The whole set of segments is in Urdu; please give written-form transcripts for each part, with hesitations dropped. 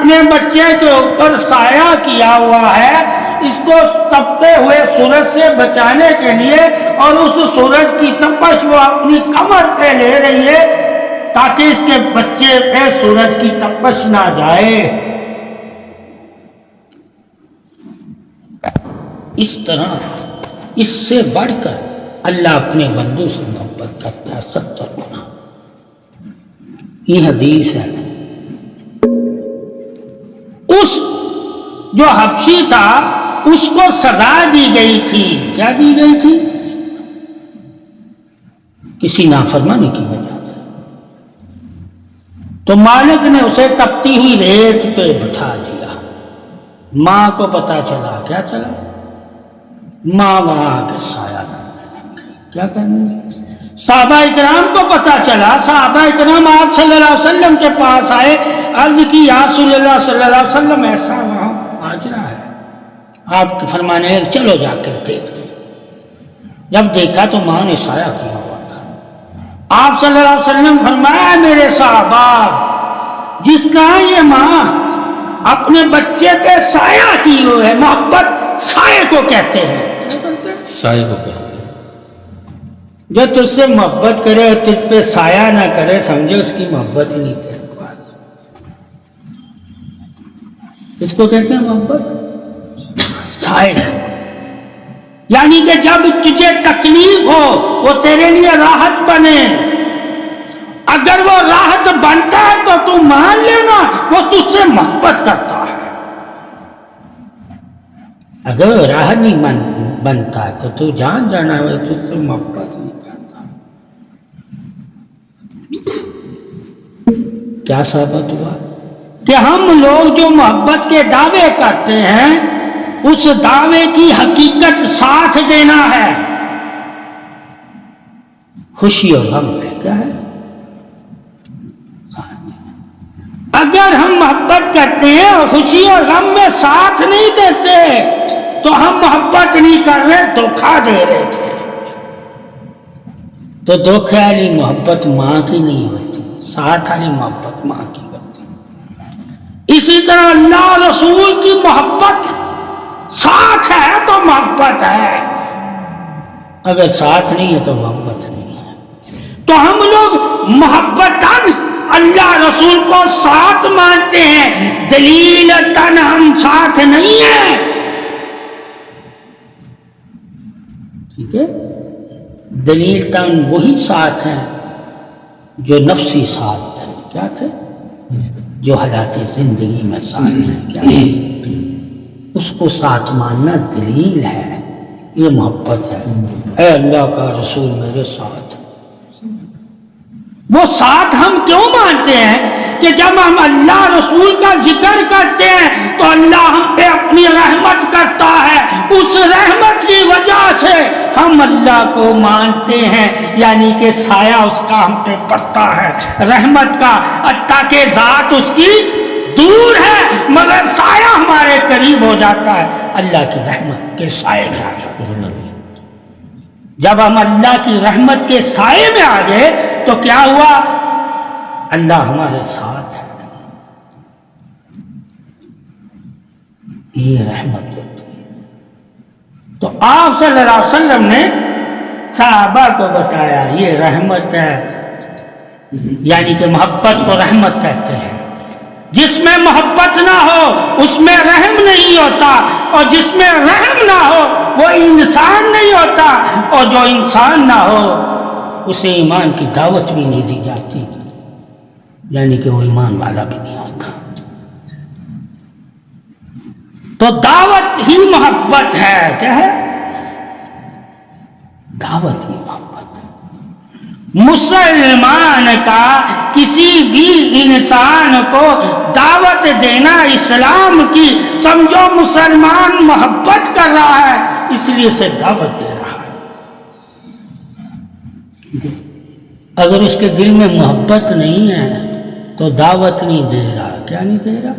اپنے بچے کے اوپر سایہ کیا ہوا ہے اس کو تپتے ہوئے سورج سے بچانے کے لیے، اور اس سورج کی تپش وہ اپنی کمر پہ لے رہی ہے تاکہ اس کے بچے پہ سورج کی تپش نہ جائے۔ اس طرح اس سے بڑھ کر اللہ اپنے بندوں سے محبت کرتا ہے 70 گنا۔ یہ حدیث ہے۔ اس جو حبشی تھا اس کو سزا دی گئی تھی۔ کیا دی گئی تھی؟ کسی نافرمانی کی وجہ سے۔ تو مالک نے اسے تپتی ہوئی ریت پہ بٹھا دیا۔ ماں کو پتا چلا، کیا چلا؟ ماں وہاں آ کے سایہ کرنے لگی۔ کیا کرنے لگی؟ صحابہ اکرام کو پتا چلا، صحابہ اکرام آپ صلی اللہ علیہ وسلم کے پاس آئے، عرض کی یا رسول اللہ صلی اللہ علیہ وسلم ایسا وہاں ماجرا ہے۔ آپ کے فرمانے لگے چلو جا کر دیکھ۔ جب دیکھا تو ماں نے سایہ کیا ہوا تھا۔ آپ صلی اللہ علیہ وسلم فرمایا میرے صحابہ، جس طرح یہ ماں اپنے بچے پہ سایہ کی ہوئی ہے، محبت سایہ کو کہتے ہیں۔ سایہ کو کہتے ہیں۔ جو تجھ سے محبت کرے اور تجھ پہ سایہ نہ کرے، سمجھے اس کی محبت ہی نہیں تیرے پاس۔ اس کو کہتے ہیں محبت سایہ، یعنی کہ جب تجھے تکلیف ہو وہ تیرے لیے راحت بنے۔ اگر وہ راحت بنتا ہے تو تو مان لینا وہ تجھ سے محبت کرتا ہے۔ اگر راہ نہیں بنتا ہے تو جان جانا ہے تجھ سے محبت نہیں کرتا۔ کیا ثابت ہوا؟ کہ ہم لوگ جو محبت کے دعوے کرتے ہیں اس دعوے کی حقیقت ساتھ دینا ہے۔ خوشی اور غم میں کیا ہے؟ ساتھ دینا۔ اگر ہم محبت کرتے ہیں اور خوشی اور غم میں ساتھ نہیں دیتے تو ہم محبت نہیں کر رہے، دھوکہ دے رہے تھے۔ تو دھوکے والی محبت ماں کی نہیں ہوتی، ساتھ والی محبت ماں کی ہوتی۔ اسی طرح اللہ رسول کی محبت ساتھ ہے تو محبت ہے، اگر ساتھ نہیں ہے تو محبت نہیں ہے۔ تو ہم لوگ محبتاً اللہ رسول کو ساتھ مانتے ہیں، دلیلتاً ہم ساتھ نہیں ہیں۔ ٹھیک ہے؟ دلیلتاً وہی ساتھ ہیں جو نفسی ساتھ ہیں۔ کیا تھے؟ جو حالات زندگی میں ساتھ ہیں۔ کیا ہے؟ اس کو ساتھ ماننا دلیل ہے، یہ محبت ہے۔ اے اللہ کا رسول میرے ساتھ۔ وہ ساتھ ہم کیوں مانتے ہیں کہ جب ہم اللہ رسول کا ذکر کرتے ہیں تو اللہ ہم پہ اپنی رحمت کرتا ہے، اس رحمت کی وجہ سے ہم اللہ کو مانتے ہیں، یعنی کہ سایہ اس کا ہم پہ پڑتا ہے رحمت کا، تاکہ ذات اس کی دور ہے مگر سایہ ہمارے قریب ہو جاتا ہے، اللہ کی رحمت کے سائے میں آ جاتا ہے۔ جب ہم اللہ کی رحمت کے سائے میں آ گئے تو کیا ہوا؟ اللہ ہمارے ساتھ ہے۔ یہ رحمت ہوتی ہے۔ تو آپ صلی اللہ علیہ وسلم نے صحابہ کو بتایا یہ رحمت ہے، یعنی کہ محبت کو رحمت کہتے ہیں۔ جس میں محبت نہ ہو اس میں رحم نہیں ہوتا، اور جس میں رحم نہ ہو وہ انسان نہیں ہوتا، اور جو انسان نہ ہو اسے ایمان کی دعوت بھی نہیں دی جاتی، یعنی کہ وہ ایمان والا بھی نہیں ہوتا۔ تو دعوت ہی محبت ہے۔ کیا ہے؟ دعوت ہی محبت ہے۔ مسلمان کا کسی بھی انسان کو دعوت دینا اسلام کی، سمجھو مسلمان محبت کر رہا ہے اس لیے اسے دعوت دے رہا ہے۔ اگر اس کے دل میں محبت نہیں ہے تو دعوت نہیں دے رہا۔ کیا نہیں دے رہا؟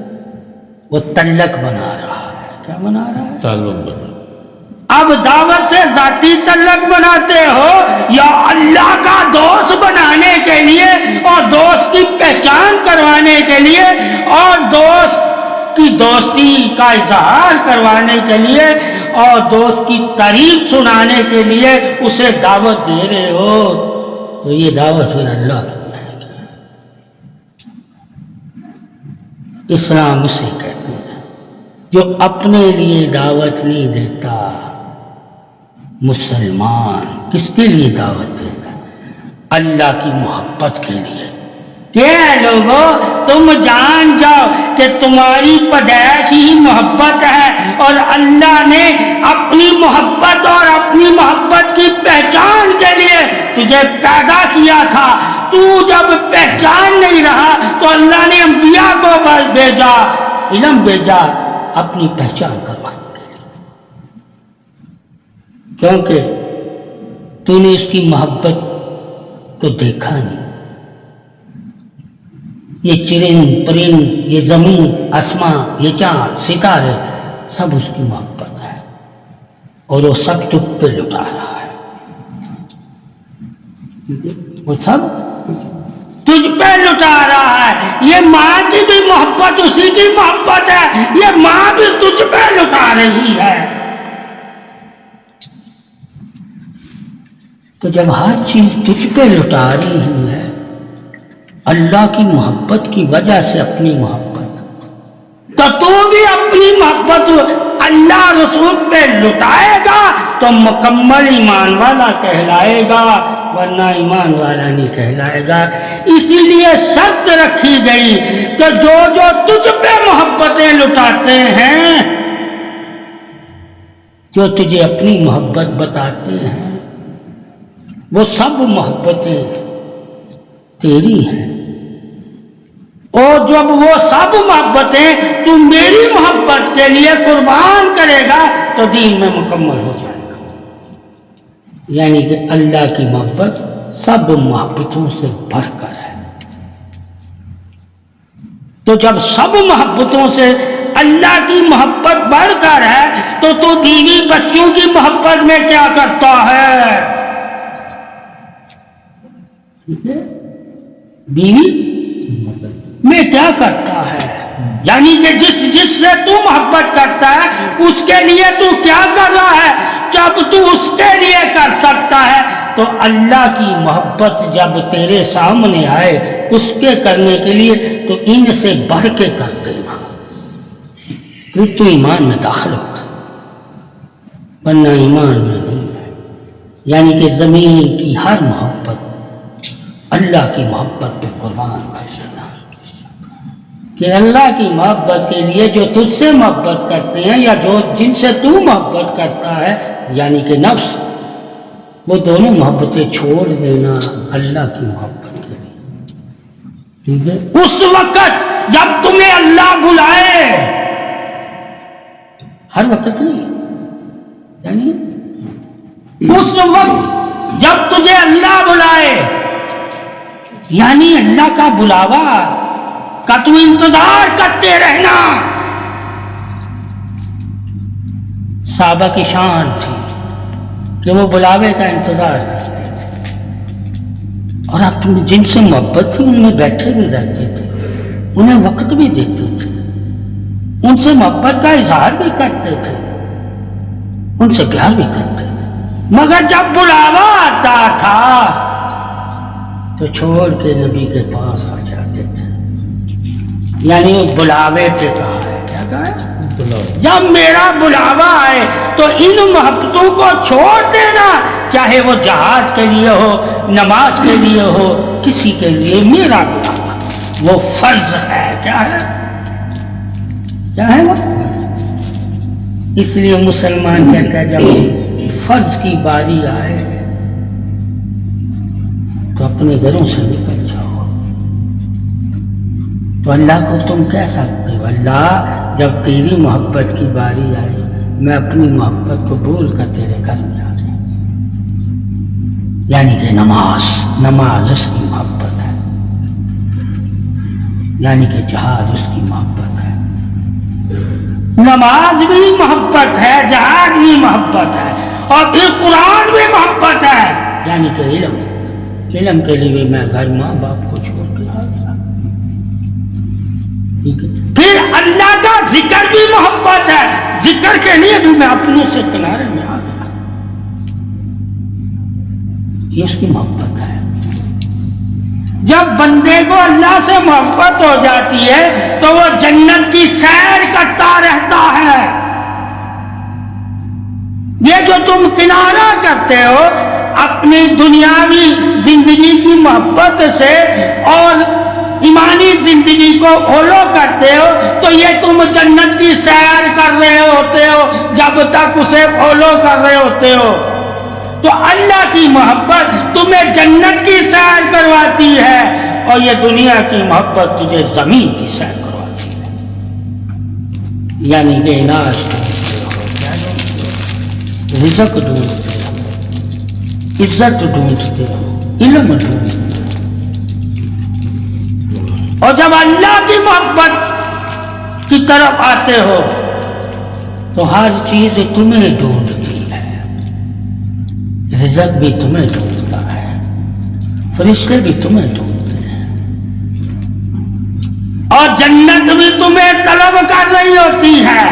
وہ تعلق بنا رہا ہے۔ کیا بنا رہا ہے؟ تعلق بنا۔ اب دعوت سے ذاتی تعلق بناتے ہو یا اللہ کا دوست بنانے کے لیے اور دوست کی پہچان کروانے کے لیے اور دوست کی دوستی کا اظہار کروانے کے لیے اور دوست کی تعریف سنانے کے لیے اسے دعوت دے رہے ہو تو یہ دعوت پھر اللہ کی ہے۔ اسلام اسے کہتے ہیں جو اپنے لیے دعوت نہیں دیتا۔ مسلمان کس کے لیے دعوت دیتا؟ اللہ کی محبت کے لیے کہ لوگوں تم جان جاؤ کہ تمہاری پیدائش ہی محبت ہے اور اللہ نے اپنی محبت اور اپنی محبت کی پہچان کے لیے تجھے پیدا کیا تھا۔ تو جب پہچان نہیں رہا تو اللہ نے انبیاء کو بھیجا، علم بھیجا اپنی پہچان کروانے کے لیے، کیونکہ تو نے اس کی محبت کو دیکھا نہیں۔ یہ چرند پرند، یہ زمین آسمان، یہ چاند ستارے سب اس کی محبت ہے اور وہ سب تجھ پہ لٹا رہا ہے، وہ سب تجھ پہ لٹا رہا ہے۔ یہ ماں کی بھی محبت اسی کی محبت ہے، یہ ماں بھی تجھ پہ لٹا رہی ہے۔ تو جب ہر چیز تجھ پہ لٹا رہی ہے اللہ کی محبت کی وجہ سے اپنی محبت، تو بھی اپنی محبت اللہ رسول پہ لٹائے گا تو مکمل ایمان والا کہلائے گا، ورنہ ایمان والا نہیں کہلائے گا۔ اسی لیے شرط رکھی گئی کہ جو تجھ پہ محبتیں لٹاتے ہیں، جو تجھے اپنی محبت بتاتے ہیں، وہ سب محبتیں تیری ہیں، اور جب وہ سب محبتیں تو میری محبت کے لیے قربان کرے گا تو دین میں مکمل ہو جائے گا۔ یعنی کہ اللہ کی محبت سب محبتوں سے بڑھ کر ہے۔ تو جب سب محبتوں سے اللہ کی محبت بڑھ کر ہے تو بیوی بچوں کی محبت میں کیا کرتا ہے؟ بیوی میں کیا کرتا ہے؟ یعنی کہ جس سے تو محبت کرتا ہے اس کے لیے تو کیا کر رہا ہے؟ جب تو اس کے لیے کر سکتا ہے تو اللہ کی محبت جب تیرے سامنے آئے اس کے کرنے کے لیے تو ان سے بڑھ کے کر دینا، پھر تو ایمان میں داخل ہوگا، ورنہ ایمان میں نہیں ہے۔ یعنی کہ زمین کی ہر محبت اللہ کی محبت پہ قربان کر دینا، کہ اللہ کی محبت کے لیے جو تجھ سے محبت کرتے ہیں یا جن سے تو محبت کرتا ہے یعنی کہ نفس، وہ دونوں محبتیں چھوڑ دینا اللہ کی محبت کے لیے، ٹھیک ہے؟ اس وقت جب تمہیں اللہ بلائے، ہر وقت نہیں، یعنی اس وقت جب تجھے اللہ بلائے، یعنی اللہ کا بلاوا کا تم انتظار کرتے رہنا۔ صحابہ کی شان تھی کہ وہ بلاوے کا انتظار کرتے تھے اور اپنے جن سے محبت تھی ان میں بیٹھے بھی رہتے تھے، انہیں وقت بھی دیتے تھے، ان سے محبت کا اظہار بھی کرتے تھے، ان سے پیار بھی کرتے تھے، مگر جب بلاوا آتا تھا تو چھوڑ کے نبی کے پاس آ جاتے تھے۔ یعنی وہ بلاوے پہ کہا ہے، کیا کہا ہے؟ جب میرا بلاوا آئے تو ان محبتوں کو چھوڑ دینا، چاہے وہ جہاد کے لیے ہو، نماز کے لیے ہو، کسی کے لیے میرا بلاوا وہ فرض ہے۔ کیا ہے؟ کیا ہے وہ؟ اس لیے مسلمان کہتا ہے جب فرض کی باری آئے تو اپنے گھروں سے نکل جاؤ۔ تو اللہ کو تم کہہ سکتے ہو اللہ جب تیری محبت کی باری آئی میں اپنی محبت کو بھول کر تیرے گھر میں آ گیا، یعنی کہ نماز اس کی محبت ہے، یعنی کہ جہاد اس کی محبت ہے، نماز بھی محبت ہے، جہاد بھی محبت ہے، اور پھر قرآن بھی محبت ہے، یعنی کہ علم کے لیے میں گھر ماں باپ کو چھوڑ کے آ گیا، ٹھیک ہے؟ پھر اللہ کا ذکر بھی محبت ہے، ذکر کے لیے بھی میں اپنوں سے کنارے میں آ گیا، یہ اس کی محبت ہے۔ جب بندے کو اللہ سے محبت ہو جاتی ہے تو وہ جنت کی سیر کرتا رہتا ہے۔ یہ جو تم کنارہ کرتے ہو اپنی دنیاوی زندگی کی محبت سے اور ایمانی زندگی کو فالو کرتے ہو، تو یہ تم جنت کی سیر کر رہے ہوتے ہو جب تک اسے فالو کر رہے ہوتے ہو۔ تو اللہ کی محبت تمہیں جنت کی سیر کرواتی ہے اور یہ دنیا کی محبت تجھے زمین کی سیر کرواتی ہے۔ یعنی کہ ناش رزق ڈھونڈتے ہو، عزت ڈھونڈتے ہو، علم ڈھونڈتے ہو، اور جب اللہ کی محبت کی طرف آتے ہو تو ہر چیز تمہیں ڈھونڈتی ہے، رزق بھی تمہیں ڈھونڈتا ہے، فرشتے بھی تمہیں ڈھونڈتے ہیں، اور جنت بھی تمہیں طلب کر رہی ہوتی ہے۔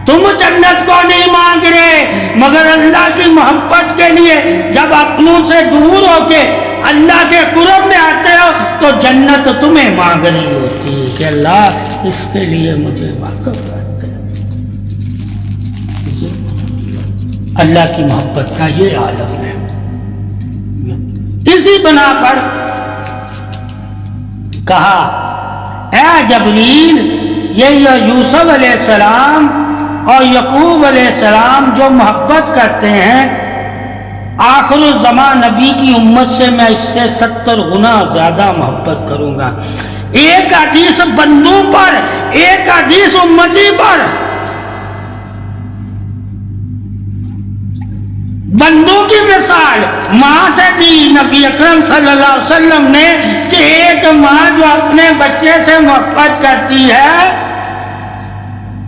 تم جنت کو نہیں مانگ رہے مگر اللہ کی محبت کے لیے جب اپنوں سے دور ہو کے اللہ کے قرب میں آتے ہو تو جنت تمہیں مانگ رہی ہوتی ہے کہ اللہ اس کے لیے مجھے واقف کرتے۔ اللہ کی محبت کا یہ عالم ہے۔ اسی بنا پر کہا اے جبریل، یہ یوسف علیہ السلام اور یعقوب علیہ السلام جو محبت کرتے ہیں، آخر الزمان نبی کی امت سے میں اس سے 70 گنا زیادہ محبت کروں گا۔ ایک حدیث بندوں پر، ایک حدیث امتی پر۔ بندوں کی مثال ماں سے دی نبی اکرم صلی اللہ علیہ وسلم نے کہ ایک ماں جو اپنے بچے سے محبت کرتی ہے،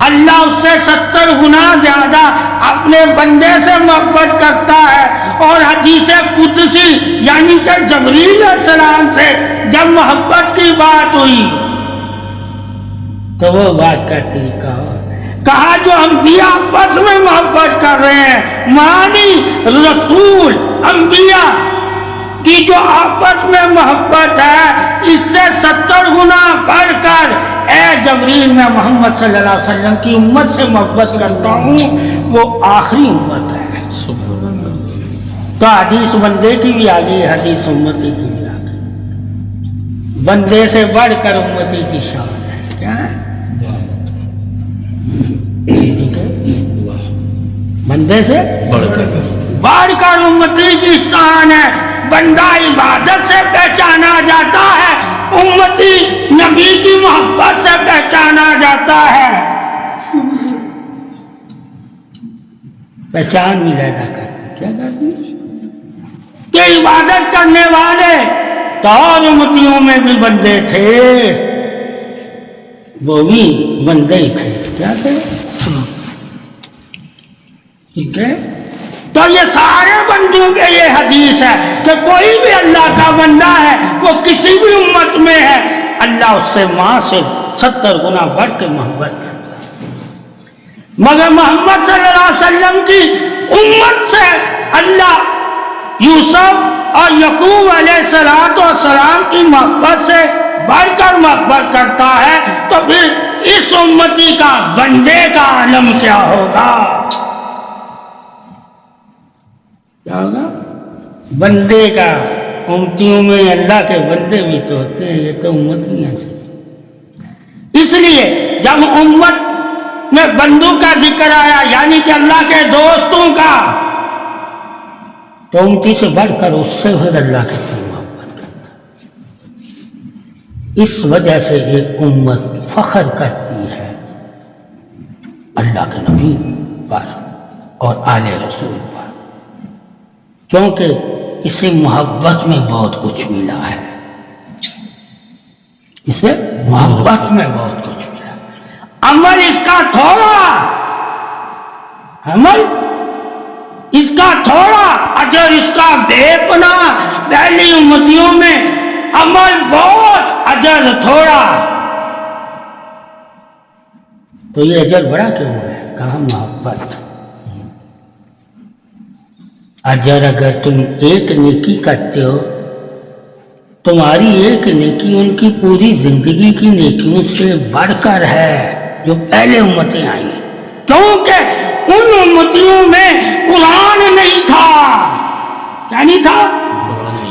اللہ اس سے 70 گنا زیادہ اپنے بندے سے محبت کرتا ہے۔ اور حدیث قدسی یعنی کہ جبریل علیہ السلام سے جب محبت کی بات ہوئی تو وہ بات کا طریقہ کہا جو انبیاء آپس میں محبت کر رہے ہیں، مانی رسول انبیاء کی جو آپس میں محبت ہے اس سے 70 گنا بڑھ کر اے جبریل میں محمد صلی اللہ علیہ وسلم کی امت سے محبت کرتا ہوں، وہ آخری امت ہے۔ تو حدیث بندے کی بھی آ گئی، حدیث امتی کی بھی آ گئی۔ بندے سے بڑھ کر امتی کی شان ہے، کیا ہے؟ بندے سے بڑھ کر امتی کی شان ہے۔ بندہ عبادت سے پہچانا جاتا ہے، امتی نبی کی محبت سے پہچانا جاتا ہے۔ پہچان بھی لینا کرتے کیا کرتے کہ عبادت کرنے والے تو اور امتیوں میں بھی بندے تھے، وہ بھی بندے ہی تھے، کیا تھے؟ ٹھیک ہے، تو یہ سارے بندوں کے یہ حدیث ہے کہ کوئی بھی اللہ کا بندہ ہے، وہ کسی بھی امت میں ہے، اللہ اس سے ماں سے 70 گنا بڑھ کے محبت کرتا ہے۔ مگر محمد صلی اللہ علیہ وسلم کی امت سے اللہ یوسف اور یعقوب علیہ السلام کی محبت سے بڑھ کر محبت کرتا ہے، تو پھر اس امتی کا بندے کا عالم کیا ہوگا؟ کیا ہوگا؟ بندے کا۔ امتیوں میں اللہ کے بندے بھی تو ہوتے ہیں، یہ تو امتیاں ہیں۔ اس لیے جب امت میں بندوں کا ذکر آیا یعنی کہ اللہ کے دوستوں کا، تو امتی سے بڑھ کر اس سے پھر اللہ کے ساتھ محبت کرتا ہے۔ اس وجہ سے یہ امت فخر کرتی ہے اللہ کے نبی پر اور آل رسول پر، کیونکہ اسے محبت میں بہت کچھ ملا ہے، اسے محبت میں بہت کچھ ملا۔ عمل اس کا تھوڑا، عمل اس کا تھوڑا، اجر اس کا بے پناہ۔ پہلی امتیوں میں عمل بہت، اجر تھوڑا۔ تو یہ اجر بڑا کیوں ہے؟ کہا محبت. اگر تم ایک نیکی کرتے ہو، تمہاری ایک نیکی ان کی پوری زندگی کی نیکیوں سے بڑھ کر ہے جو پہلے امتیں آئیں، کیونکہ ان امتیوں میں قرآن نہیں تھا. کیا نہیں تھا؟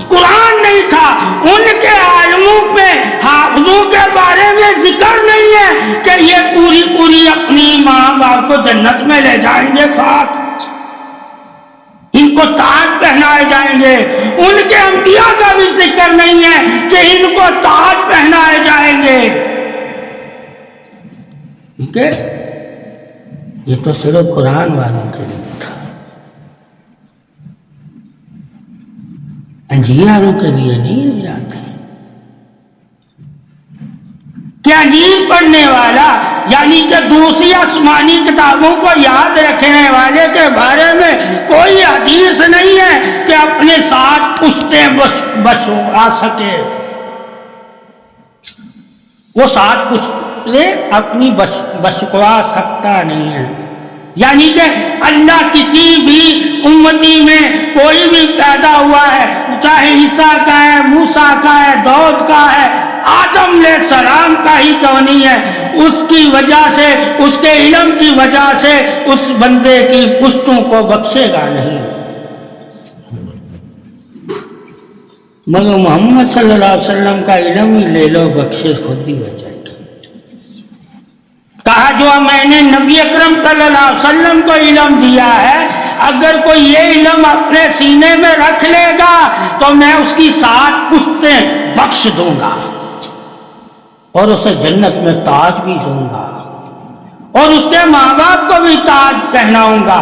قرآن نہیں تھا. ان کے عالموں میں حافظوں کے بارے میں ذکر نہیں ہے کہ یہ پوری اپنی ماں باپ کو جنت میں لے جائیں گے ساتھ، ان کو تاج پہنائے جائیں گے. ان کے انبیاء کا بھی ذکر نہیں ہے کہ ان کو تاج پہنائے جائیں گے. ٹھیک ہے، یہ تو صرف قرآن والوں کے لیے تھا، انجیل والوں کے لیے نہیں یاد ہے. کہ انجیل پڑھنے والا یعنی کہ دوسری آسمانی کتابوں کو یاد رکھنے والے کے بارے میں کوئی حدیث نہیں ہے کہ اپنے ساتھ پشتیں بشوا سکے. وہ ساتھ پشتیں اپنی بشوا سکتا نہیں ہے. یعنی کہ اللہ کسی بھی امتی میں کوئی بھی پیدا ہوا ہے، چاہے عیسیٰ کا ہے، موسیٰ کا ہے، داؤد کا ہے، آدم علیہ السلام کا ہی کیوں نہیں ہے، اس کی وجہ سے، اس کے علم کی وجہ سے اس بندے کی پشتوں کو بخشے گا نہیں. مگر محمد صلی اللہ علیہ وسلم کا علم ہی لے لو، بخشش خود ہی ہو جائے گی. کہا جو میں نے نبی اکرم صلی اللہ علیہ وسلم کو علم دیا ہے، اگر کوئی یہ علم اپنے سینے میں رکھ لے گا تو میں اس کی 7 پشتیں بخش دوں گا اور اسے جنت میں تاج بھی دوں گا اور اس کے ماں باپ کو بھی تاج پہناؤں گا.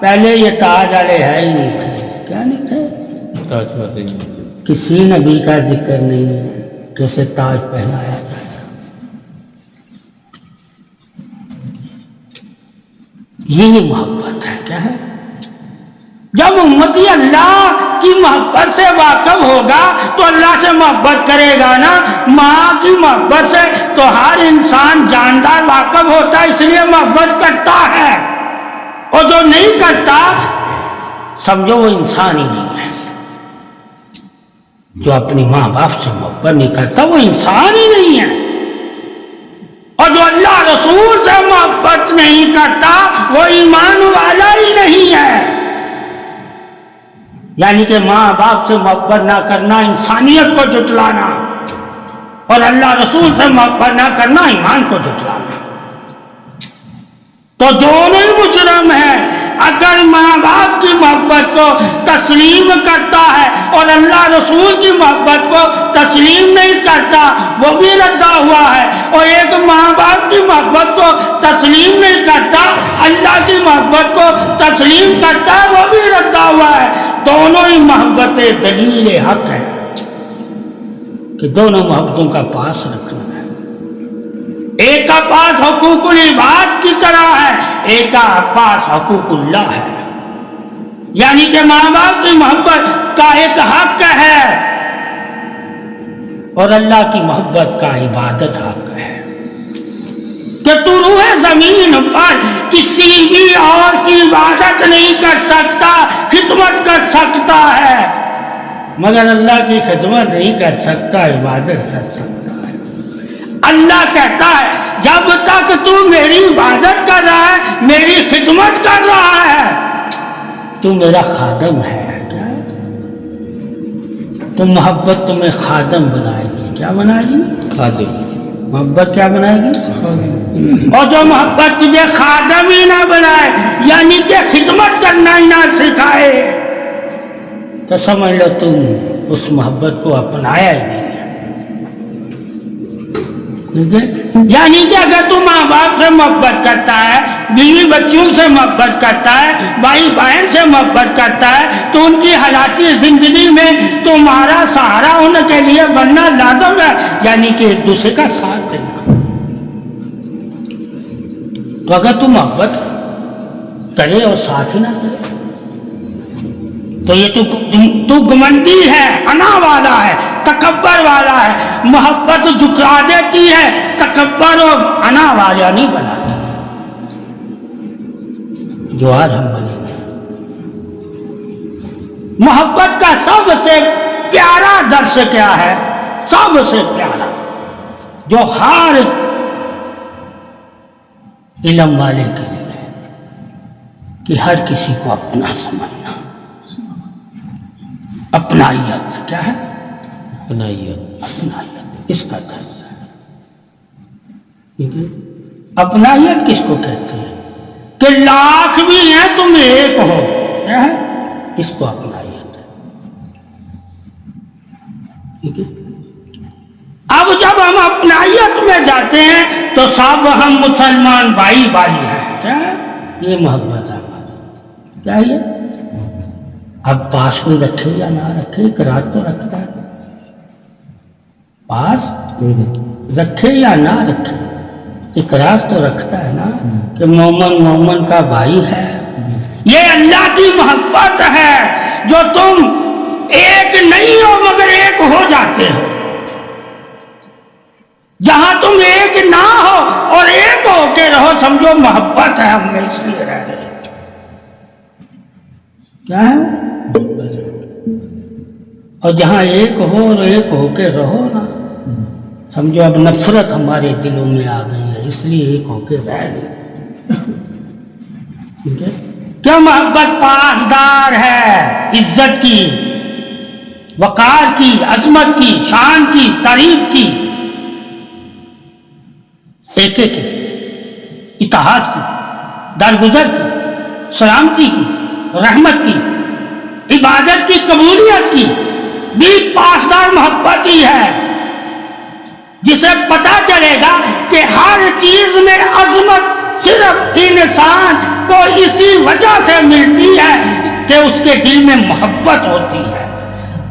پہلے یہ تاج والے ہے ہی نہیں تھے. کیا نہیں تھے؟ تاج والے کسی نبی کا ذکر نہیں ہے کہ اسے تاج پہنایا جائے. یہی محبت ہے. کیا ہے؟ جب امتی اللہ کی محبت سے واقف ہوگا تو اللہ سے محبت کرے گا نا. ماں کی محبت سے تو ہر انسان جاندار واقف ہوتا ہے، اس لیے محبت کرتا ہے. اور جو نہیں کرتا سمجھو وہ انسان ہی نہیں ہے. جو اپنی ماں باپ سے محبت نہیں کرتا وہ انسان ہی نہیں ہے. اور جو اللہ رسول سے محبت نہیں کرتا وہ ایمان والا ہی نہیں ہے. یعنی کہ ماں باپ سے محبت نہ کرنا انسانیت کو جھٹلانا اور اللہ رسول سے محبت نہ کرنا ایمان کو جھٹلانا. تو دونوں ہی مجرم ہیں. اگر ماں باپ کی محبت کو تسلیم کرتا ہے اور اللہ رسول کی محبت کو تسلیم نہیں کرتا وہ بھی ردا ہوا ہے. اور ایک ماں باپ کی محبت کو تسلیم نہیں کرتا، اللہ کی محبت کو تسلیم کرتا ہے، وہ بھی ردا ہوا ہے. دونوں ہی محبتیں دلیل حق ہے کہ دونوں محبتوں کا پاس رکھنا ہے. ایک کا پاس حقوق العباد کی طرح ہے، ایک کا پاس حقوق اللہ ہے. یعنی کہ ماں باپ کی محبت کا ایک حق ہے اور اللہ کی محبت کا عبادت حق ہے. کہ تو روح زمین پر کسی بھی اور کی عبادت نہیں کر سکتا، خدمت کر سکتا ہے، مگر اللہ کی خدمت نہیں کر سکتا، عبادت کر سکتا ہے. اللہ کہتا ہے جب تک تو میری عبادت کر رہا ہے، میری خدمت کر رہا ہے، تو میرا خادم ہے. تو محبت تمہیں خادم بنائے گی. کیا بنائے گی؟ خادم. محبت کیا بنائے گی؟ اور جو محبت تجھے خادم ہی نہ بنائے، یعنی کہ خدمت کرنا ہی نہ سکھائے، تو سمجھ لو تم اس محبت کو اپنایا ہی نہیں. یعنی کہ اگر تم ماں باپ سے محبت کرتا ہے، بیوی بچوں سے محبت کرتا ہے، بھائی بہن سے محبت کرتا ہے، تو ان کی حیاتی زندگی میں تمہارا سہارا ہونے کے لیے بننا لازم ہے، یعنی کہ ایک دوسرے کا ساتھ دینا. تو اگر تم محبت کرے اور ساتھ ہی نہ کرے تو یہ تو گمنڈی ہے، انا والا ہے، تکبر والا ہے. محبت جھکا دیتی ہے، تکبر اور انا والا نہیں بناتی. جو آج ہم بنے گے محبت کا سب سے پیارا درس کیا ہے؟ سب سے پیارا جو ہر علم والے کے لیے ہے کہ ہر کسی کو اپنا سمجھنا. اپنائیت کیا ہے؟ اپنائیت. اپنائیت اس کا درس ہے. ٹھیک ہے؟ اپنائیت کس کو کہتے ہیں؟ کہ لاکھ بھی ہیں تم ایک ہو. کیا ہے؟ اس کو اپنائیت ہے. ٹھیک ہے؟ اب جب ہم اپنائیت میں جاتے ہیں تو سب ہم مسلمان بھائی بھائی ہیں. کیا ہے؟ یہ محبت ہے ہماری. کیا ہے یہ؟ اب پاس کوئی رکھے یا نہ رکھے، اقرار تو رکھتا ہے. پاس رکھے یا نہ رکھے اقرار تو رکھتا ہے نا کہ مومن مومن کا بھائی ہے. یہ اللہ کی محبت ہے جو تم ایک نہیں ہو مگر ایک ہو جاتے ہو. جہاں تم ایک نہ ہو اور ایک ہو کے رہو سمجھو محبت ہے، ہم میں اس لیے رہ رہے ہیں. کیا ہے؟ اور جہاں ایک ہو اور ایک ہو کے رہو نا سمجھو اب نفرت ہمارے دلوں میں آ گئی ہے، اس لیے ایک ہو کے رہ گئے. ٹھیک ہے؟ کیوں؟ محبت پاسدار ہے، عزت کی، وقار کی، عظمت کی، شان کی، تعریف کی، ایک ایک کی، اتحاد کی، درگزر کی، سلامتی کی، رحمت کی، عبادت کی، قبولیت کی بھی پاسدار محبت ہی ہے. جسے پتا چلے گا کہ ہر چیز میں عظمت صرف انسان کو اسی وجہ سے ملتی ہے کہ اس کے دل میں محبت ہوتی ہے.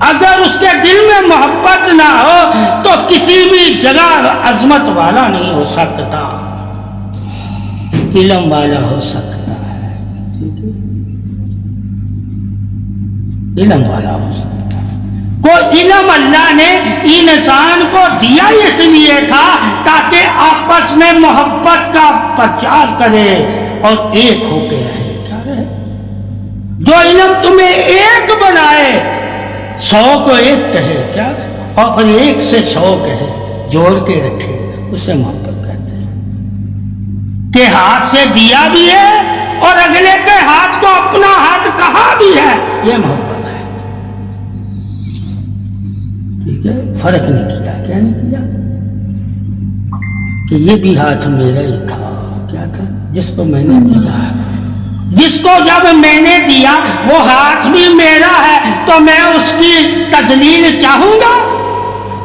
اگر اس کے دل میں محبت نہ ہو تو کسی بھی جگہ عظمت والا نہیں ہو سکتا، علم والا ہو سکتا ہے. ٹھیک ہے؟ علم والا ہو سکتا ہے. کوئی علم اللہ نے انسان کو دیا اس لیے تھا تاکہ آپس میں محبت کا پرچار کرے اور ایک ہو کے رہے. کیا رہے؟ جو علم تمہیں ایک بنائے، 100 کو ایک کہے، کیا اور پھر 1 سے 100 کہے، جوڑ کے رکھے، اسے محبت کہتے ہیں. کہ ہاتھ سے دیا بھی ہے اور اگلے کے ہاتھ کو اپنا ہاتھ کہا بھی ہے، یہ محبت ہے. ٹھیک ہے؟ فرق نہیں کیا. کیا نہیں کیا؟ کہ یہ بھی ہاتھ میرا ہی تھا. کیا تھا؟ جس کو میں نے دیا ہے، جس کو جب میں نے دیا وہ ہاتھ بھی میرا ہے تو میں اس کی تذلیل چاہوں گا؟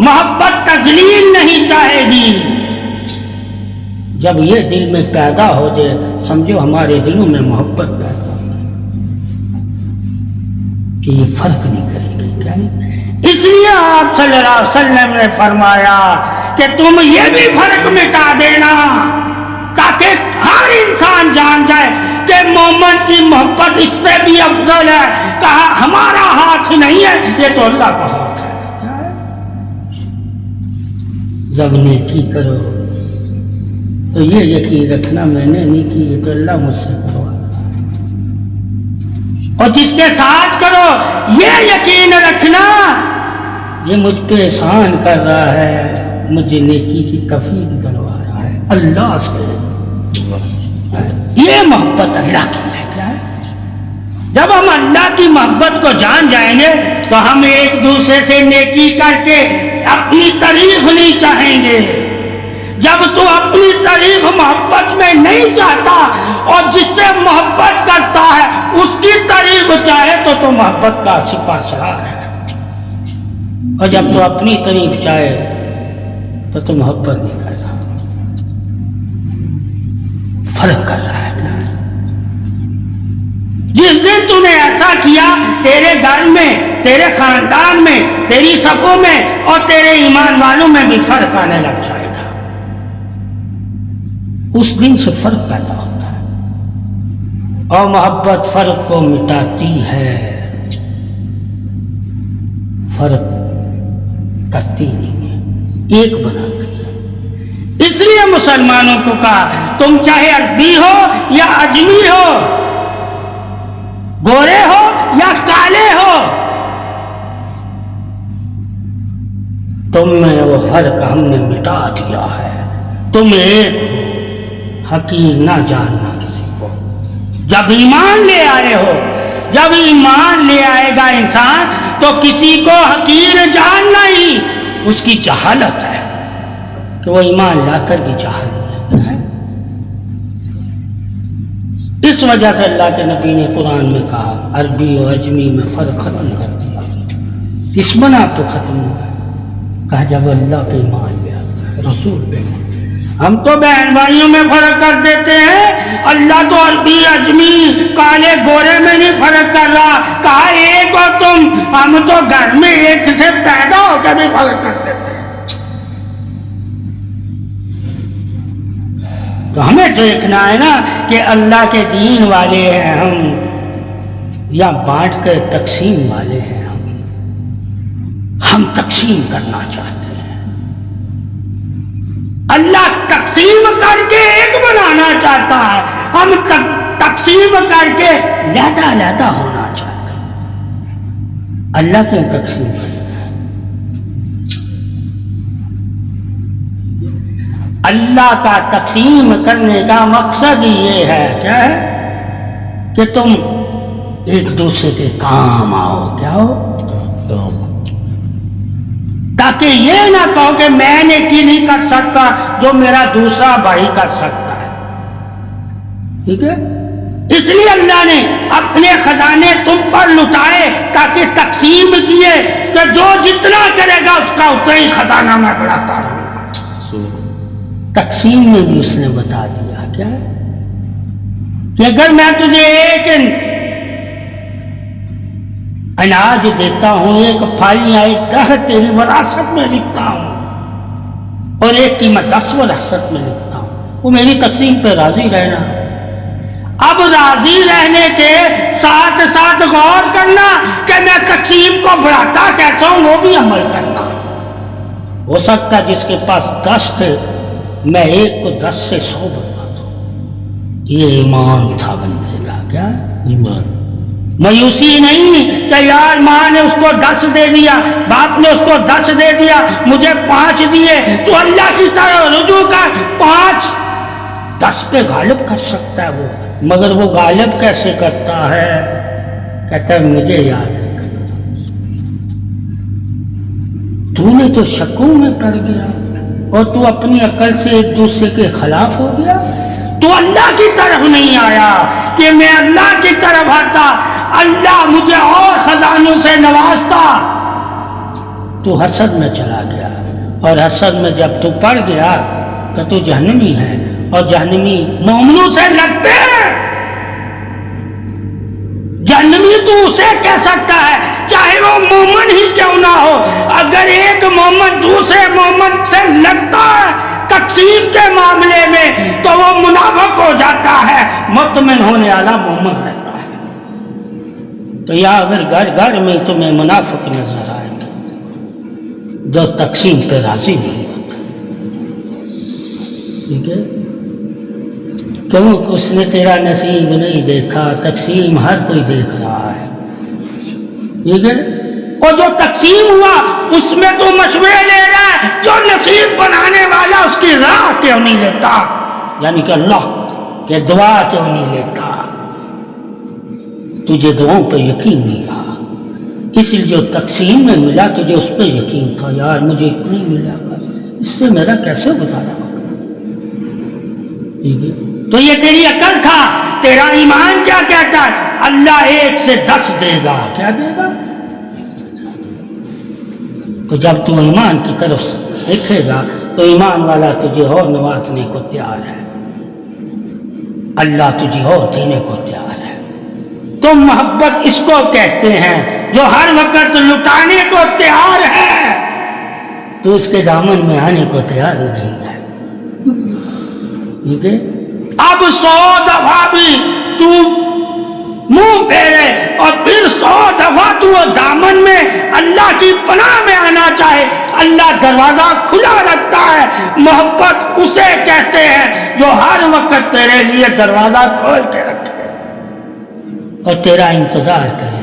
محبت تذلیل نہیں چاہے گی. جب یہ دل میں پیدا ہو جائے سمجھو ہمارے دلوں میں محبت پیدا ہو جائے کہ یہ فرق نہیں کرے گی. کیا نہیں؟ اس لیے آپ صلی اللہ علیہ وسلم نے فرمایا کہ تم یہ بھی فرق مٹا دینا تاکہ ہر انسان جان جائے کہ مومن کی محبت اس سے بھی افضل ہے. کہا ہمارا ہاتھ نہیں ہے، یہ تو اللہ کا ہاتھ ہے. جب نیکی کرو تو یہ یقین رکھنا میں نے نہیں کی، یہ تو اللہ مجھ سے کروا. اور جس کے ساتھ کرو یہ یقین رکھنا یہ مجھ پہ احسان کر رہا ہے، مجھے نیکی کی توفیق دلوا رہا ہے اللہ سے. یہ محبت اللہ کی ہے. کیا ہے؟ جب ہم اللہ کی محبت کو جان جائیں گے تو ہم ایک دوسرے سے نیکی کر کے اپنی تعریف نہیں چاہیں گے. جب تو اپنی تعریف محبت میں نہیں چاہتا اور جس سے محبت کرتا ہے اس کی تعریف چاہے تو محبت کا سپاہ سالار ہے. اور جب تو اپنی تعریف چاہے تو محبت نہیں کر رہا، فرق کر رہا ہے. جس دن تو نے ایسا کیا تیرے گھر میں، تیرے خاندان میں، تیری صفوں میں اور تیرے ایمان والوں میں بھی فرق آنے لگ جائے گا. اس دن سے فرق پیدا ہوتا ہے اور محبت فرق کو مٹاتی ہے. فرق کرتی نہیں ہے، ایک بناتی ہے۔ اس لیے مسلمانوں کو کہا تم چاہے عربی ہو یا اجمی ہو، گورے ہو یا کالے ہو، تم میں وہ فرق ہم نے مٹا دیا ہے، تم ایک ہو، حقیر نہ جاننا کسی کو۔ جب ایمان لے آئے ہو، جب ایمان لے آئے گا انسان تو کسی کو حقیر جاننا ہی اس کی جہالت ہے کہ وہ ایمان لا کر بھی جاہل ہے۔ اس وجہ سے اللہ کے نبی نے قرآن میں کہا عربی و اجمی میں فرق ختم کر دیا۔ کس بنا پہ ختم ہوا؟ کہا جب اللہ پہ ایمان لے آتا ہے، رسول پہ ایمان۔ ہم تو بہن بھائیوں میں فرق کر دیتے ہیں، اللہ تو عربی اجمی کالے گورے میں نہیں فرق کر رہا، کہا ایک ہو تم، ہم تو گھر میں ایک سے پیدا ہو کے بھی فرق کر دیتے ہیں۔ تو ہمیں دیکھنا ہے نا کہ اللہ کے دین والے ہیں ہم یا بانٹ کر تقسیم والے ہیں ہم تقسیم کرنا چاہتے ہیں۔ اللہ تقسیم کر کے ایک بنانا چاہتا ہے، ہم تقسیم کر کے علیحدہ ہونا چاہتے ہیں۔ اللہ کیوں تقسیم کرتا ہے؟ اللہ کا تقسیم کرنے کا مقصد یہ ہے کیا ہے کہ تم ایک دوسرے کے کام آؤ، کیا ہو؟ کام، تاکہ یہ نہ کہو کہ میں نے کی نہیں کر سکتا جو میرا دوسرا بھائی کر سکتا ہے۔ ٹھیک ہے، اس لیے اللہ نے اپنے خزانے تم پر لٹائے تاکہ تقسیم کیے کہ جو جتنا کرے گا اس کا اتنا ہی خزانہ میں بڑھاتا رہوں گا۔ تقسیم میں بھی اس نے بتا دیا کیا ہے کہ اگر میں تجھے ایک اناج دیتا ہوں، ایک پھل یا ایک درخت تیری وراثت میں لکھتا ہوں اور ایک کی میں 10 وراثت میں لکھتا ہوں، وہ میری تقسیم پہ راضی رہنا۔ اب راضی رہنے کے ساتھ ساتھ غور کرنا کہ میں تقسیم کو بڑھاتا کیسا ہوں، وہ بھی عمل کرنا۔ ہو سکتا جس کے پاس 10 تھے میں ایک کو 10 سے 100 بنا دوں۔ یہ ایمان تھا بندے کا، کیا ایمان، مایوسی نہیں کہ یار ماں نے اس کو 10 دے دیا، باپ نے اس کو 10 دے دیا، مجھے 5 دیے، تو اللہ کی طرح رجوع کر، 5 10 پہ غالب کر سکتا ہے وہ، مگر وہ غالب کیسے کرتا ہے؟ کہتا ہے مجھے یاد رکھنا، تو نے تو شکوں میں پڑ گیا اور تو اپنی عقل سے ایک دوسرے کے خلاف ہو گیا، تو اللہ کی طرف نہیں آیا کہ میں اللہ کی طرف آتا، اللہ مجھے اور خزانوں سے نوازتا، تو حسد میں چلا گیا، اور حسد میں جب تو پڑ گیا تو جہنمی ہے، اور جہنمی مومنوں سے لڑتے ہیں۔ جہنمی تو اسے کہہ سکتا ہے چاہے وہ مومن ہی کیوں نہ ہو، اگر ایک مومن دوسرے مومن سے لڑتا ہے تقسیم کے معاملے میں تو وہ منافق ہو جاتا ہے، مطمئن ہونے والا مومن رہتا ہے۔ تو یہاں پھر گھر گھر میں تمہیں منافق نظر آئیں گے جو تقسیم پہ راضی نہیں ہوتا۔ ٹھیک ہے، کیوں اس نے تیرا نصیب نہیں دیکھا، تقسیم ہر کوئی دیکھ رہا ہے۔ ٹھیک ہے، اور جو تقسیم ہوا اس میں تو مشورے لے رہا ہے، جو نصیب بنانے والا اس کی راہ کیوں نہیں لیتا، یعنی کہ اللہ کہ دعا کیوں نہیں لیتا؟ تجھے دعاؤں پہ یقین نہیں رہا، اس لیے جو تقسیم میں ملا تجھے اس پہ یقین تھا، یار مجھے اتنا ہی ملا بس، اس سے میرا کیسے گزارا ہوگا؟ ٹھیک ہے، تو یہ تیری عقل تھا، تیرا ایمان کیا کہتا ہے؟ اللہ 1 سے 10 دے گا، کیا دے گا؟ تو جب تو ایمان کی طرف دیکھے گا تو ایمان والا تجھے اور نوازنے کو تیار ہے، اللہ تجھے اور دینے کو تیار ہے۔ تو محبت اس کو کہتے ہیں جو ہر وقت لٹانے کو تیار ہے تو اس کے دامن میں آنے کو تیار ہی نہیں ہے۔ ٹھیک ہے، اب 100 دفعہ بھی تو منہ پھیرے اور پھر 100 دفعہ تو دامن میں اللہ کی پناہ میں آنا چاہے اللہ دروازہ کھلا رکھتا ہے. محبت اسے کہتے ہیں جو ہر وقت تیرے لیے دروازہ کھول کے رکھے اور تیرا انتظار کرے.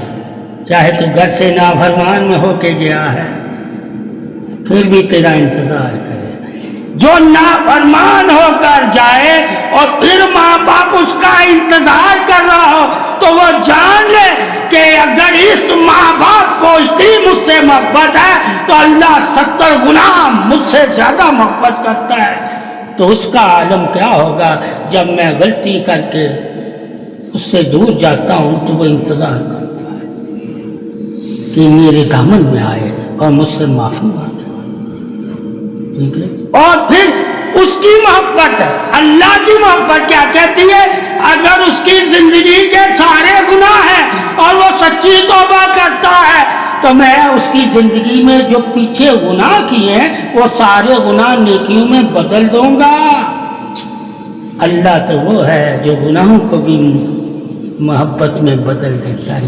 چاہے تو گھر سے نافرمان میں ہو کے گیا ہے پھر بھی تیرا انتظار کرے. جو نافرمان ہو کر جائے اور پھر ماں باپ اس کا انتظار کر رہا ہو تو وہ جان لے کہ اگر اس ماں باپ کو اتنی مجھ سے محبت ہے تو اللہ 70 گنا مجھ سے زیادہ محبت کرتا ہے. تو اس کا عالم کیا ہوگا جب میں غلطی کر کے اس سے دور جاتا ہوں تو وہ انتظار کرتا ہے کہ میرے دامن میں آئے اور مجھ سے معافی مانگے. ٹھیک ہے. اور پھر اس کی محبت ہے. اللہ کی محبت کیا کہتی ہے؟ اگر اس کی زندگی کے سارے گناہ ہیں اور وہ سچی توبہ کرتا ہے تو میں اس کی زندگی میں جو پیچھے گناہ کیے ہیں وہ سارے گناہ نیکیوں میں بدل دوں گا. اللہ تو وہ ہے جو گناہوں کو بھی محبت میں بدل دیتا ہے.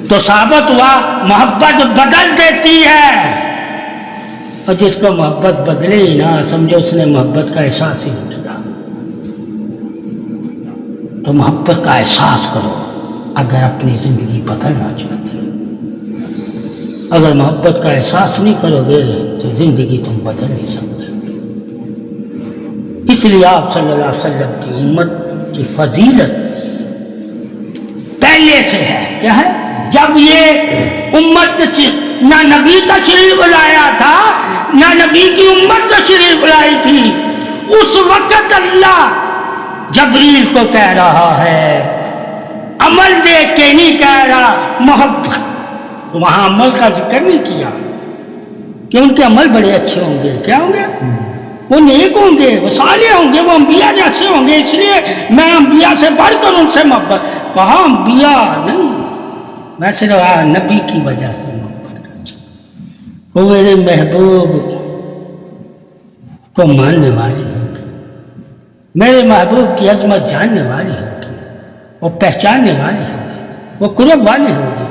تو ثابت ہوا محبت بدل دیتی ہے. اور جس کو محبت بدلے ہی نہ سمجھو اس نے محبت کا احساس ہی نہیں کیا. تو محبت کا احساس کرو اگر اپنی زندگی بدلنا چاہتے ہو. اگر محبت کا احساس نہیں کرو گے تو زندگی تم بدل نہیں سکتے. اس لیے آپ صلی اللہ علیہ وسلم کی امت کی فضیلت پہلے سے ہے. کیا ہے؟ جب یہ امت نہ نبی تشریف لایا تھا نہ نبی کی امت تشریف لائی تھی اس وقت اللہ جبریل کو کہہ رہا ہے عمل دیکھ کے نہیں کہہ رہا محبت. وہاں عمل کا ذکر نہیں کیا کہ ان کے عمل بڑے اچھے ہوں گے. کیا ہوں گے؟ وہ نیک ہوں گے, وہ صالح ہوں گے, وہ انبیاء جیسے ہوں گے, اس لیے میں انبیاء سے بڑھ کر ان سے محبت. کہا انبیاء نہیں, میں صرف نبی کی وجہ سے محبت کرتا ہوں. وہ میرے محبوب کو ماننے والی ہوگی, میرے محبوب کی عظمت جاننے والی ہوگی, وہ پہچاننے والی ہوگی, وہ قرب والی ہوگی,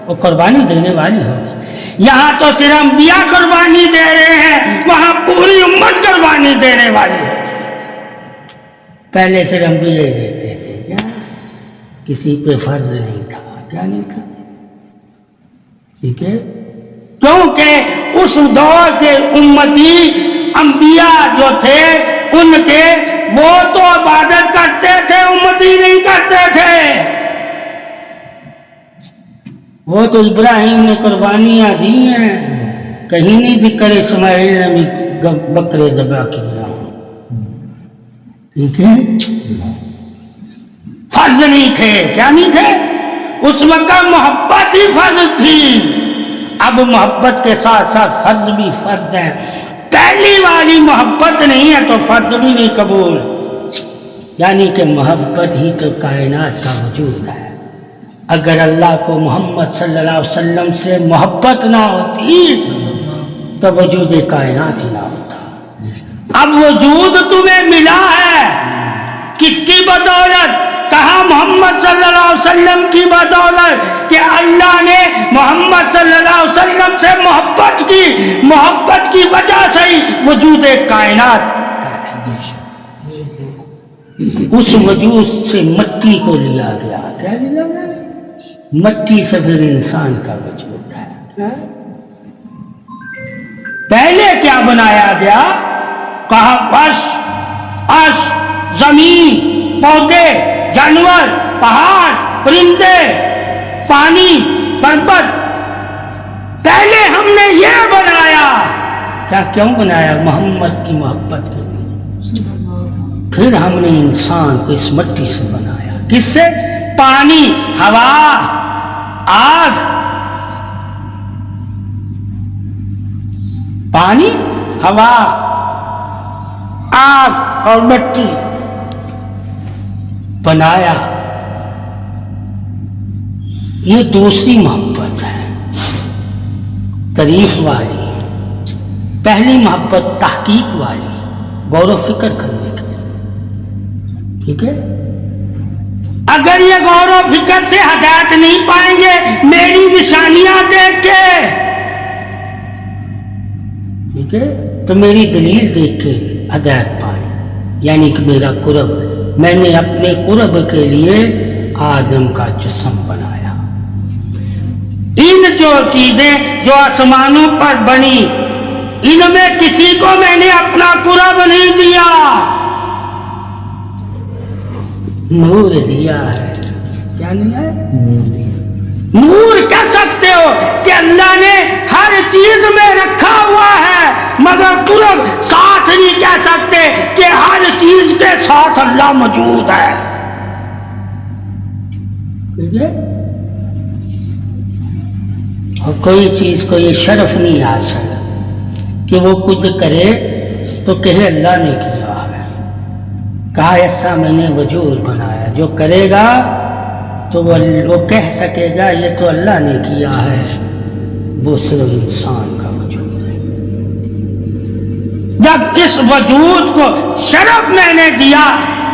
وہ قربانی دینے والی ہوگی. یہاں تو صرف انبیاء قربانی دے رہے ہیں, وہاں پوری امت قربانی دینے والی ہے. پہلے صرف انبیاء ہی دیتے تھے, کیا کسی پہ فرض نہیں تھا. کیا نہیں تھا؟ ٹھیک ہے. کیونکہ اس دور کے امتی انبیاء جو تھے ان کے وہ تو عبادت کرتے تھے, امتی نہیں کرتے تھے. وہ تو ابراہیم نے قربانیاں دی ہیں, کہیں نہیں ذکر اسماعیل نے بھی بکرے ذبح کیا. ٹھیک ہے. فرض نہیں تھے. کیا نہیں تھے؟ اس وقت محبت ہی فرض تھی. اب محبت کے ساتھ ساتھ فرض بھی فرض ہیں. پہلی والی محبت نہیں ہے تو فرض بھی نہیں قبول. یعنی کہ محبت ہی تو کائنات کا وجود ہے. اگر اللہ کو محمد صلی اللہ علیہ وسلم سے محبت نہ ہوتی تو وجود کائنات ہی نہ ہوتا. اب وجود تمہیں ملا ہے کس کی بدولت؟ کہا محمد صلی اللہ علیہ وسلم کی بدولت کہ اللہ نے محمد صلی اللہ علیہ وسلم سے محبت کی, محبت کی وجہ سے ہی وجود کائنات ہے. اس وجود سے مٹی کو لیا گیا. کیا لیا گیا؟ مٹی سے پھر انسان کا وجود ہے. پہلے کیا بنایا گیا؟ کہا عرش, زمین, پودے, جانور, پہاڑ, پرندے, پانی, پربت. پہلے ہم نے یہ بنایا. کیا کیوں بنایا؟ محمد کی محبت کے لیے. پھر ہم نے انسان کو اس مٹی سے بنایا. کس سے؟ پانی, ہوا, آگ. پانی, ہوا, آگ اور مٹی بنایا. یہ دوسری محبت ہے تعریف والی. پہلی محبت تحقیق والی, غور و فکر کرنے کی. ٹھیک ہے. اگر یہ غور و فکر سے ہدایت نہیں پائیں گے میری نشانیاں دیکھ کے ٹھیک ہے، تو میری دلیل دیکھ کے ہدایت پائے، یعنی کہ میرا قرب، میں نے اپنے قرب کے لیے آدم کا جسم بنایا۔ ان جو چیزیں جو آسمانوں پر بنی، ان میں کسی کو میں نے اپنا قرب نہیں دیا، نور دیا ہے۔ کیا نہیں ہے؟ نور کہہ سکتے ہو کہ اللہ نے ہر چیز میں رکھا ہوا ہے، مگر قرب ساتھ نہیں کہہ سکتے کہ ہر چیز کے ساتھ اللہ موجود ہے۔ ٹھیک ہے؟ اور کوئی چیز کو یہ شرف نہیں حاصل کہ وہ خود کرے تو کہے اللہ نے کیا ہے، کہا ایسا میں نے وجود بنایا، جو کرے گا تو وہ کہہ سکے گا یہ تو اللہ نے کیا ہے، وہ صرف انسان کا وجود ہے۔ جب اس وجود کو شرف میں نے دیا،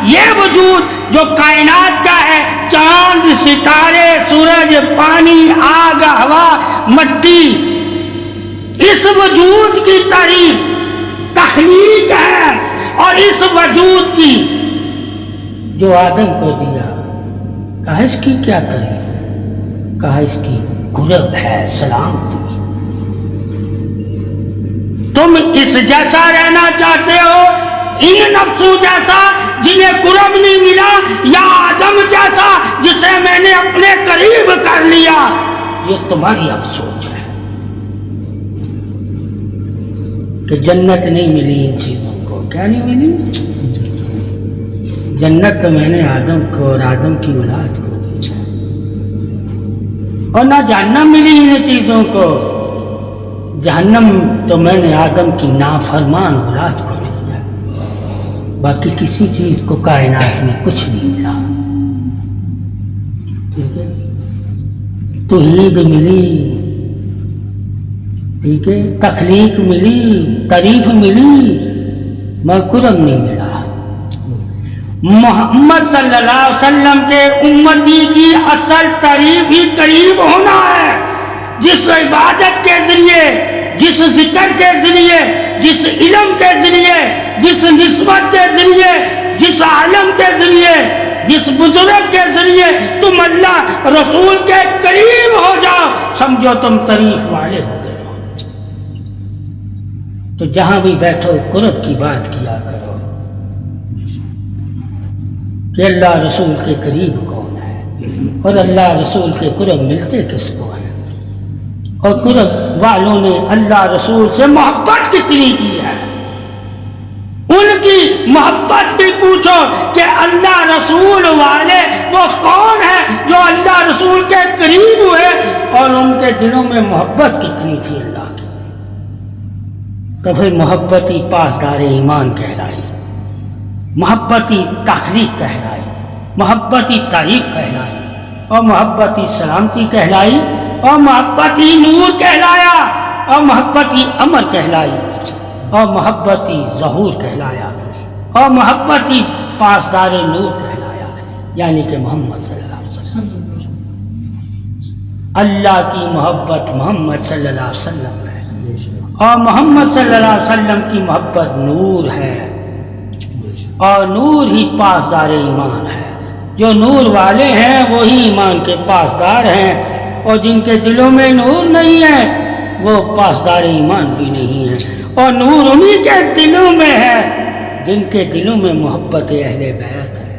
یہ وجود جو کائنات کا ہے، چاند، ستارے، سورج، پانی، آگ، ہوا، مٹی، اس وجود کی تعریف تخلیق ہے، اور اس وجود کی جو آدم کو دیا، کہا اس کی کیا تعریف ہے؟ کہا اس کی قرب ہے، سلامتی۔ تم اس جیسا رہنا چاہتے ہو، ان نفسوں جیسا جنہیں قرب نہیں ملا، یا آدم جیسا جسے میں نے اپنے قریب کر لیا؟ یہ تمہاری افسوس ہے کہ جنت نہیں ملی ان چیزوں کو۔ کیا نہیں ملی؟ جنت تو میں نے آدم کو اور آدم کی اولاد کو دی، اور نہ جہنم ملی ان چیزوں کو۔ جہنم تو میں نے آدم کی نافرمان اولاد کو دیا، باقی کسی چیز کو کائنات میں کچھ نہیں ملا۔ ٹھیک ہے، توحید ملی، ٹھیک ہے، تخلیق ملی، تعریف ملی، مگر قرب نہیں ملا۔ محمد صلی اللہ علیہ وسلم کے امتی کی اصل تعریف ہی قریب ہونا ہے، جس عبادت کے ذریعے، جس ذکر کے ذریعے، جس علم کے ذریعے، جس نسبت کے ذریعے، جس عالم کے ذریعے، جس بزرگ کے ذریعے تم اللہ رسول کے قریب ہو جاؤ، سمجھو تم تعریف والے ہو گئے ہو۔ تو جہاں بھی بیٹھو قرب کی بات کیا کرو کہ اللہ رسول کے قریب کون ہے، اور اللہ رسول کے قرب ملتے کس کو ہیں، اور قرب والوں نے اللہ رسول سے محبت کتنی کی ہے۔ ان کی محبت بھی پوچھو کہ اللہ رسول والے وہ کون ہیں جو اللہ رسول کے قریب ہوئے، اور ان کے دلوں میں محبت کتنی تھی اللہ کی۔ تو پھر محبت ہی پاسدار ایمان کہلائی، محبت ہی تخلیق کہلائی، محبت ہی تعریف کہلائی، اور محبت ہی سلامتی کہلائی، اور محبت ہی نور کہلایا، اور محبت ہی امر کہلائی، اور محبت ہی ظہور کہلایا، اور محبت ہی پاسدار نور کہلایا، یعنی کہ محمد صلی اللہ علیہ وسلم۔ اللہ کی محبت محمد صلی اللہ علیہ وسلم ہے، اور محمد صلی اللہ علیہ وسلم کی محبت نور ہے، اور نور ہی پاسدار ایمان ہے۔ جو نور والے ہیں وہی ایمان کے پاسدار ہیں، اور جن کے دلوں میں نور نہیں ہے وہ پاسدار ایمان بھی نہیں ہے، اور نور انہی کے دلوں میں ہے جن کے دلوں میں محبت اہل بیت ہے۔